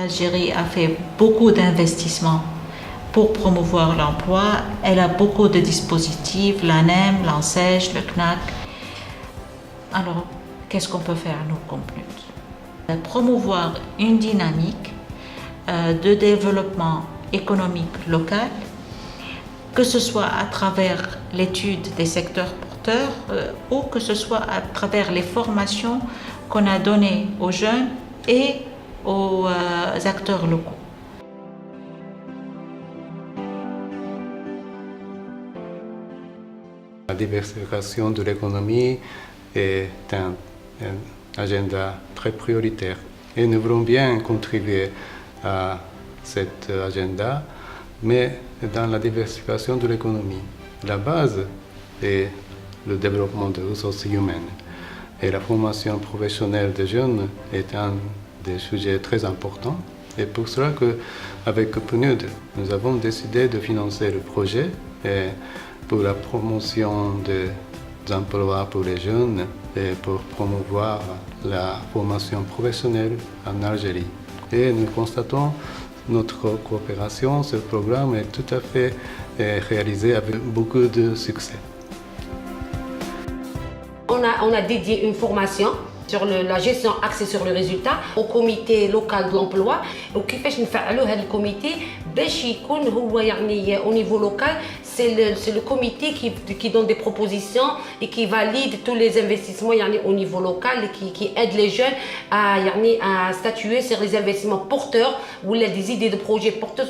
l'Algérie a fait beaucoup d'investissements pour promouvoir l'emploi. Elle a beaucoup de dispositifs, l'ANEM, l'ANSEJ, le CNAC. Alors, qu'est-ce qu'on peut faire, nous, comme PNUD? Promouvoir une dynamique de développement économique local, que ce soit à travers l'étude des secteurs porteurs ou que ce soit à travers les formations qu'on a données aux jeunes et aux acteurs locaux. La diversification de l'économie est un agenda très prioritaire et nous voulons bien contribuer à cet agenda, mais dans la diversification de l'économie. La base est le développement des ressources humaines et la formation professionnelle des jeunes est un des sujets très importants. Et pour cela qu'avec PNUD, nous avons décidé de financer le projet pour la promotion des emplois pour les jeunes et pour promouvoir la formation professionnelle en Algérie. Et nous constatons notre coopération, ce programme est tout à fait réalisé avec beaucoup de succès. On a dédié une formation sur la gestion axée sur le résultat au comité local de l'emploi وكيفاش نفعلوا هذا الكوميتي باش يكون هو يعني au niveau local c'est le comité qui donne des propositions et qui valide tous les investissements يعني au niveau local qui aide les jeunes à statuer sur les investissements porteurs ou des idées de projets porteurs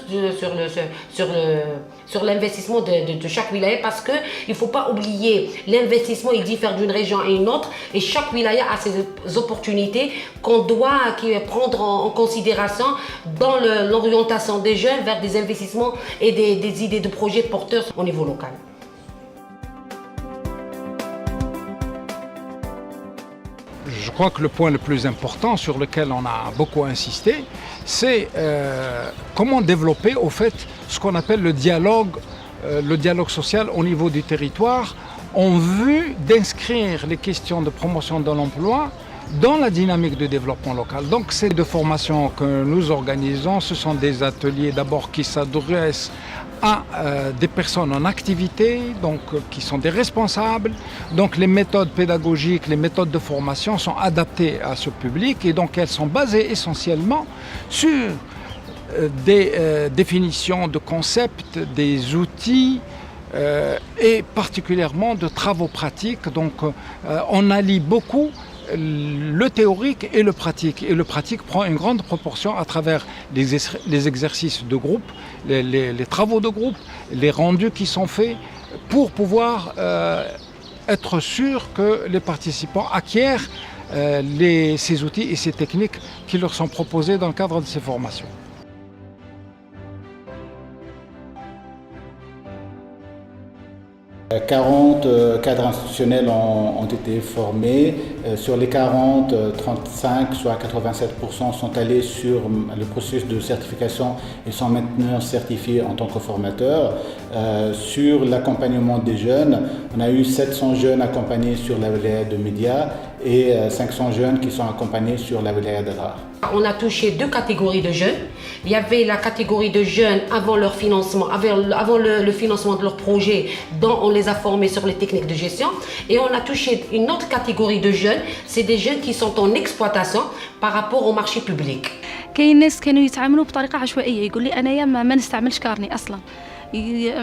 sur l'investissement de chaque wilaya parce que il faut pas oublier l'investissement il diffère d'une région à une autre et chaque wilaya a ses opportunités qu'on doit prendre en considération dans l'orientation des jeunes vers des investissements et des idées de projets porteurs au niveau local. Je crois que le point le plus important sur lequel on a beaucoup insisté, c'est comment développer au fait ce qu'on appelle le dialogue social au niveau du territoire en vue d'inscrire les questions de promotion de l'emploi dans la dynamique de développement local. Donc ces deux formations que nous organisons, ce sont des ateliers d'abord qui s'adressent à des personnes en activité, donc qui sont des responsables. Donc les méthodes pédagogiques, les méthodes de formation sont adaptées à ce public et donc elles sont basées essentiellement sur des définitions de concepts, des outils et particulièrement de travaux pratiques. Donc on allie beaucoup le théorique et le pratique. Et le pratique prend une grande proportion à travers les exercices de groupe, les travaux de groupe, les rendus qui sont faits pour pouvoir être sûr que les participants acquièrent ces outils et ces techniques qui leur sont proposés dans le cadre de ces formations. 40 cadres institutionnels ont été formés. Sur les 40, 35, soit 87% sont allés sur le processus de certification et sont maintenant certifiés en tant que formateurs. Sur l'accompagnement des jeunes, on a eu 700 jeunes accompagnés sur la wilaya de Média et 500 jeunes qui sont accompagnés sur la wilaya d'Adrar. On a touché deux catégories de jeunes. Il y avait la catégorie de jeunes avant leur financement, avant le financement de leur projet, dont on les a formés sur les techniques de gestion. Et on a touché une autre catégorie de jeunes, c'est des jeunes qui sont en exploitation par rapport au marché public. كاين ناس كانوا يتعاملوا بطريقة عشوائية يقول لي أنايا ما نستعملش كارني أصلاً.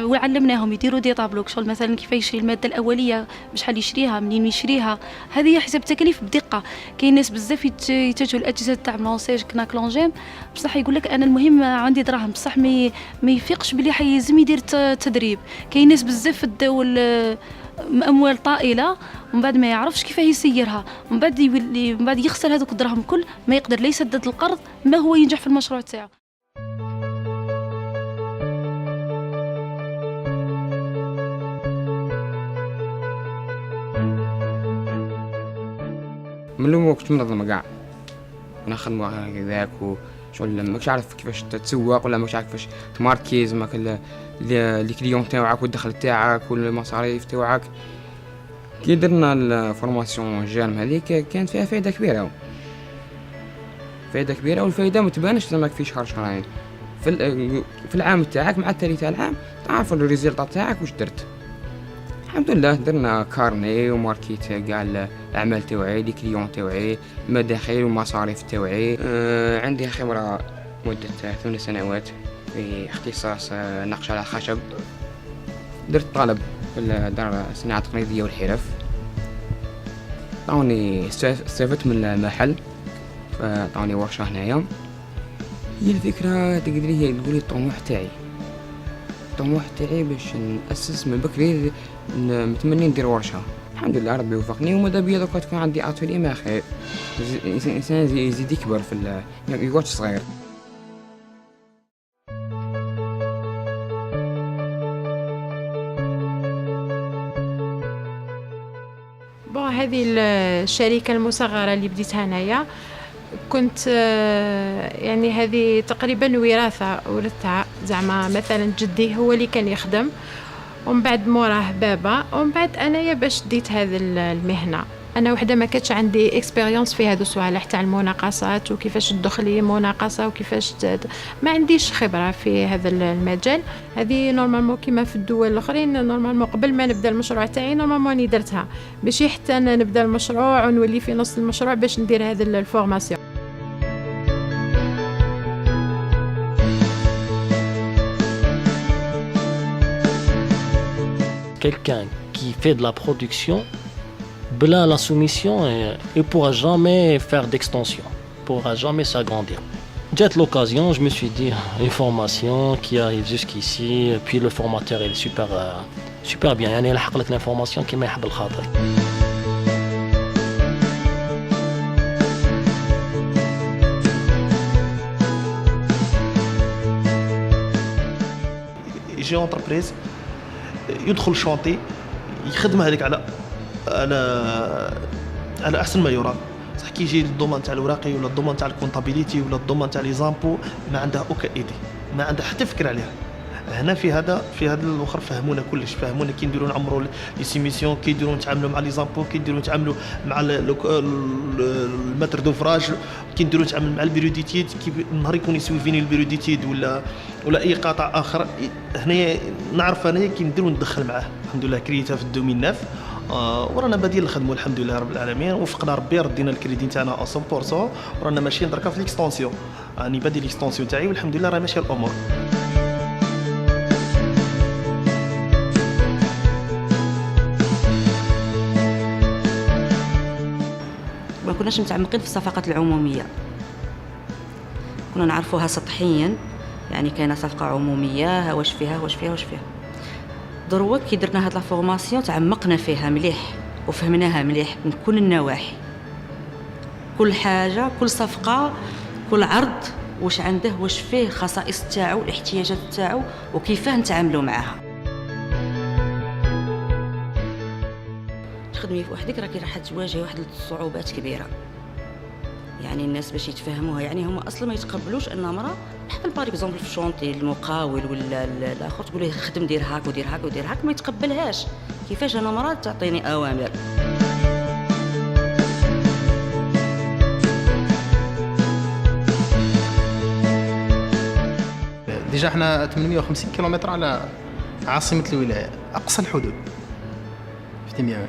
وعلمناهم يديروا دي طابلو شغل مثلا كيف يشري الماده الاوليه بشحال يشريها منين يشريها هذه حساب التكاليف بدقه. كاين ناس بزاف يتجهوا الاجهزه تاع لونسيج كناك لونجيم بصح يقول لك انا المهم عندي دراهم بصح ما يفيقش بلي حيلزم يدير تدريب. كاين ناس بزاف داو اموال طائله ومن بعد ما يعرفش كيف يسيرها ومن بعد يولي من بعد يخسر هذوك الدراهم كل ما يقدر لا يسدد القرض ما هو ينجح في المشروع تاعو. من لما كنت منظمة كاع ونخدمو هكذاك وشغل ماكش عارف كيفاش تتسوق ولا ماكش عارف كيفاش تماركيز ماك لي كليون تاعك والدخل تاعك والمصاريف تاعك. كي درنا الفورماسيون جام هذيك كانت فيها فائدة كبيرة فائدة كبيرة، والفائدة ما تبانش لما في شهر شهرين في العام تاعك مع التالي تاع العام تعرف الريزلت تاعك واش درت. الحمد لله درنا كارني وماركيت كاع الاعمال تاوعي لي كليون تاوعي المداخيل والمصاريف تاوعي. عندي خبرة مدة 8 سنوات في اختصاص نقش على خشب. درت طلب في دار الصناعة التقليدية والحرف، عطاوني استفدت من المحل فعطاوني ورشة هنايا. هي الفكرة تقدري تقولي الطموح تاعي باش نأسس من بكري متمني ندير ورشة. الحمد لله ربي وفقني وماذا بيا دوكا تكون عندي اتولي ما خير. الانسان يزيد يكبر في يقعدش صغير. هذه الشركة المصغرة اللي بديتها هنايا كنت يعني هذه تقريبا ورثتها زعما مثلا جدي هو اللي كان يخدم ومن بعد موراه بابا ومن بعد انايا باش ديت هذه المهنة. انا وحده ما كانتش عندي اكسبيريونس في هذو الصوالح تاع المناقصات وكيفاش تدخلي مناقصه وكيفاش ما عنديش خبره في هذا المجال. هذه نورمالمون كيما في الدول الاخرين نورمالمون قبل ما نبدا المشروع تاعي نورمالمون راني درتها باش حتى نبدا المشروع ونولي في نص المشروع باش ندير هذه الفورماسيون. Quelqu'un qui fait de la production, blanc la soumission, il ne pourra jamais faire d'extension, il ne pourra jamais s'agrandir. J'ai l'occasion, je me suis dit, une formation qui arrive jusqu'ici, puis le formateur il est super bien. Il a eu l'information qui m'a fait le khatir. يجي انتربريز يدخل شونتي يخدم هذيك على احسن ما يرام. صح كي يجي للدومان تاع الوراقي ولا الدومان تاع الكونطابيليتي ولا الدومان تاع لي زامبو ما عندها اوكا ايدي، ما عندها حتى فكره عليها. هنا في هذا الاخر فهمونا كلش، فهمونا كي نديروا نعمروا لي سيميسيون، كي نديروا نتعاملوا مع لي زامبو، كي نديروا نتعاملوا مع المتر دوفراج، كي نديروا نتعامل مع البيروديتيد، كي نهار يكون يسويفيني البيروديتيد ولا اي قطع اخر. هنايا نعرف انايا كي نديروا ندخل معاه. الحمد لله كريتها في الدومين ناف ورانا بادين نخدموا الحمد لله رب العالمين. وفقنا ربي ردينا الكريدي تاعنا 100% ورانا ماشيين دركا في ليكستونسيون. راني بادي ليكستونسيون تاعي والحمد لله راه ماشيه الامور. ما كناش متعمقين في الصفقات العموميه، كنا نعرفوها سطحيا، يعني كاينه صفقه عموميه واش فيها. دروك كي درنا هاد لا فورماسيون تعمقنا فيها مليح وفهمناها مليح من كل النواحي، كل حاجه، كل صفقه، كل عرض واش عنده، واش فيه، خصائص تاعو، الاحتياجات تاعو وكيفاه نتعاملوا معها. تخدمي وحدك راكي راح تواجهي واحد الصعوبات كبيره، يعني الناس باش يتفهموها، يعني هما اصلا ما يتقبلوش ان امراه بحال باغ اكزومبل في الشونطي المقاول ولا الاخر تقول له خدم دير هاك ودير هاك ودير هاك، ما يتقبلهاش. كيفاش انا امراه تعطيني اوامر؟ ديجا احنا 850 كيلومتر على عاصمه الولايه، اقصى الحدود في تيمياوي.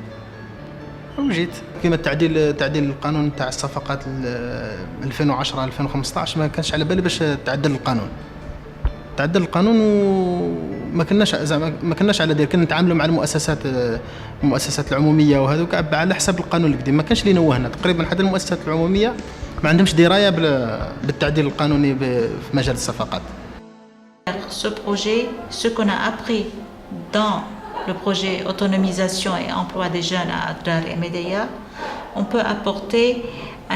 وجيت كما تعديل القانون تاع الصفقات 2010 2015 ما كانش على بالي باش تعدل القانون وما كناش على دير. كنا نتعاملوا مع المؤسسات العموميه وهذوك على حسب القانون القديم، ما كانش اللي نوهنا تقريبا. حتى المؤسسات العموميه ما عندهمش درايه بالتعديل القانوني في مجال الصفقات. Ce projet, ce qu'on a appris dans le projet autonomisation et emploi des jeunes à Adrar et Médéa, on peut apporter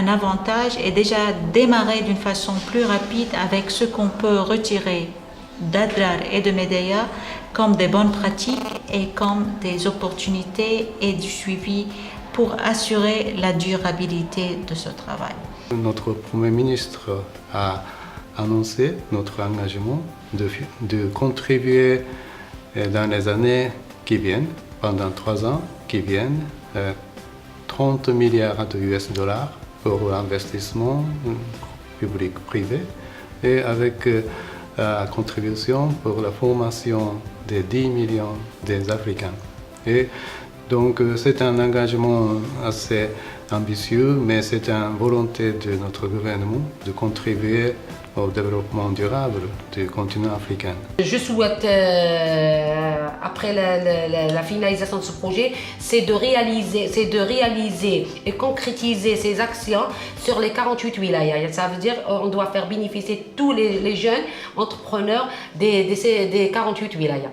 un avantage et déjà démarrer d'une façon plus rapide avec ce qu'on peut retirer d'Adrar et de Médéa comme des bonnes pratiques et comme des opportunités et du suivi pour assurer la durabilité de ce travail. Notre Premier ministre a annoncé notre engagement de contribuer dans les années qui viennent, pendant 3 ans qui viennent, 30 milliards de US$ pour l'investissement public-privé et avec la contribution pour la formation des 10 millions des Africains. Et donc c'est un engagement assez ambitieux, mais c'est une volonté de notre gouvernement de contribuer au développement durable du continent africain. Je souhaite, après la finalisation de ce projet, c'est de réaliser et concrétiser ces actions sur les 48 wilayas. Ça veut dire qu'on doit faire bénéficier tous les jeunes entrepreneurs des 48 wilayas.